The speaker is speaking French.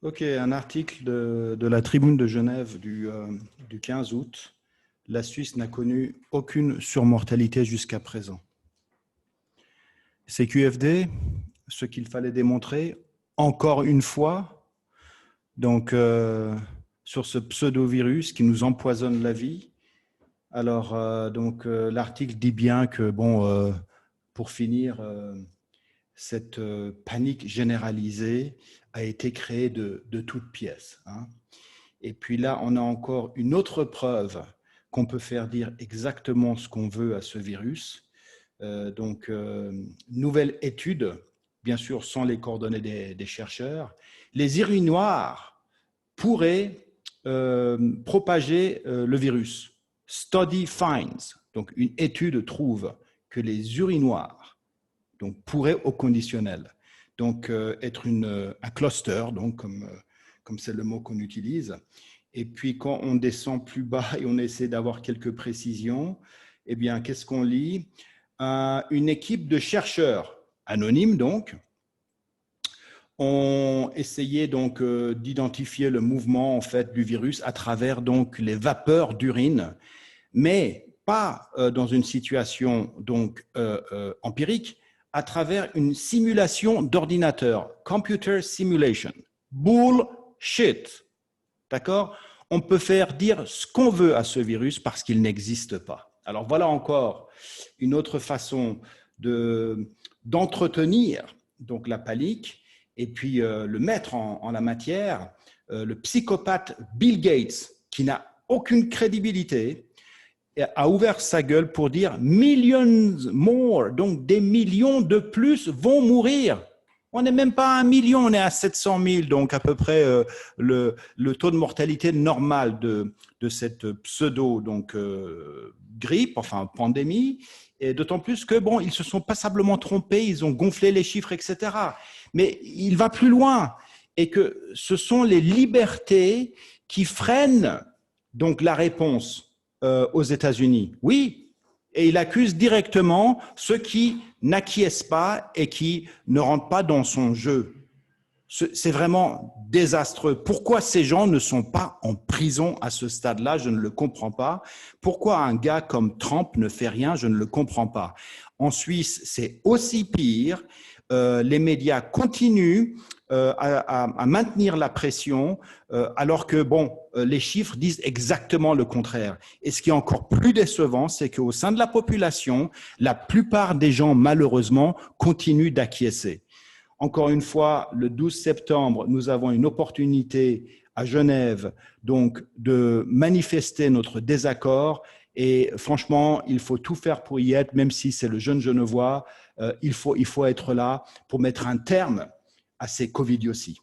Ok, un article de la Tribune de Genève du 15 août. La Suisse n'a connu aucune surmortalité jusqu'à présent. CQFD, ce qu'il fallait démontrer, encore une fois, donc sur ce pseudo-virus qui nous empoisonne la vie. Alors, l'article dit bien que, pour finir, cette panique généralisée a été créée de toutes pièces. Et puis là, on a encore une autre preuve qu'on peut faire dire exactement ce qu'on veut à ce virus. Nouvelle étude, bien sûr sans les coordonnées des chercheurs, les urinoirs pourraient propager le virus. Study finds, donc une étude trouve que les urinoirs pourraient au conditionnel être un cluster, comme c'est le mot qu'on utilise. Et puis quand on descend plus bas et on essaie d'avoir quelques précisions, eh bien, qu'est-ce qu'on lit? Une équipe de chercheurs anonymes, ont essayé d'identifier le mouvement en fait du virus à travers les vapeurs d'urine, mais pas dans une situation empirique, à travers une simulation d'ordinateur, computer simulation. Bullshit. D'accord? On peut faire dire ce qu'on veut à ce virus parce qu'il n'existe pas. Alors voilà encore une autre façon d'entretenir la panique et puis le mettre en la matière. Le psychopathe Bill Gates, qui n'a aucune crédibilité, a ouvert sa gueule pour dire millions more, donc des millions de plus vont mourir. On n'est même pas à 1 million, on est à 700 000, donc à peu près le taux de mortalité normal de cette pseudo grippe, enfin pandémie, et d'autant plus que ils se sont passablement trompés, ils ont gonflé les chiffres, etc. Mais il va plus loin, et que ce sont les libertés qui freinent la réponse aux États-Unis. Oui, et il accuse directement ceux qui n'acquiescent pas et qui ne rentrent pas dans son jeu. C'est vraiment désastreux. Pourquoi ces gens ne sont pas en prison à ce stade-là? Je ne le comprends pas. Pourquoi un gars comme Trump ne fait rien? Je ne le comprends pas. En Suisse, c'est aussi pire. Les médias continuent à maintenir la pression, alors que les chiffres disent exactement le contraire. Et ce qui est encore plus décevant, c'est qu'au sein de la population, la plupart des gens, malheureusement, continuent d'acquiescer. Encore une fois, le 12 septembre, nous avons une opportunité à Genève de manifester notre désaccord. Et franchement, il faut tout faire pour y être, même si c'est le jeune Genevois. Il faut être là pour mettre un terme à ces covidioties.